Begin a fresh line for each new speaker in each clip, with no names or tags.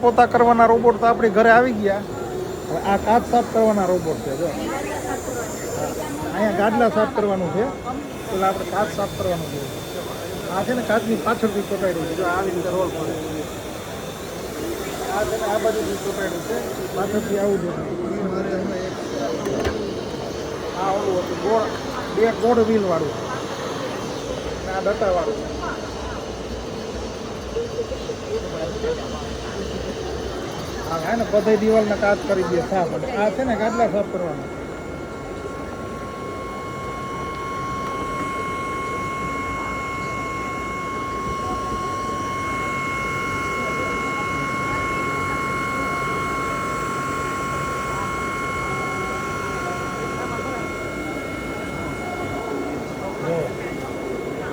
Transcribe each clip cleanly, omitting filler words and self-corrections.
પોતા કરવાના રોબોટ તો આપણી ઘરે આવી ગયા. હવે આ કાચ સાફ કરવાના રોબોટ છે. જો અહીંયા ગાડલા સાફ કરવાનું છે. પેલા આપણે કાચ સાફ કરવાનું છે. આ છે ને કાચની પાછળથી ચોટાડ્યું છે. જો આવી રીતે રોલ પડે. આ છે ને આ બાજુથી ચોટાડ્યું છે. પાછળથી આવું જોઈએ. આ ઓલું હતું ગોળ, બે ગોળ વ્હીલ વાળું અને આ ડટા વાળું. હા ને બધી દિવાલના કાચ કરી દે સાફ. અને આ છે ને ગાદલા સાફ કરવાના.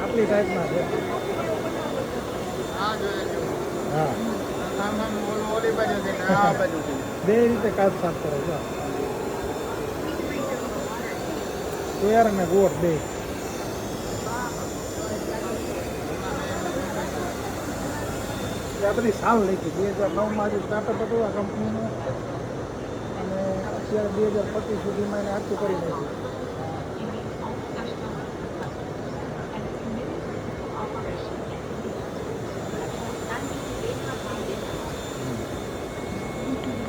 આટલી ટાઈપના છે. હા બે રીતે કાચ સાફ કરે છે. સ્ક્વેર અને ગોળ બે. આ બધી સાલ લખી 2009માં જે સ્ટાર્ટઅપ હતું આ કંપનીનું, અને અત્યારે 2025 સુધીમાં એને આખું કરી નાખ્યું.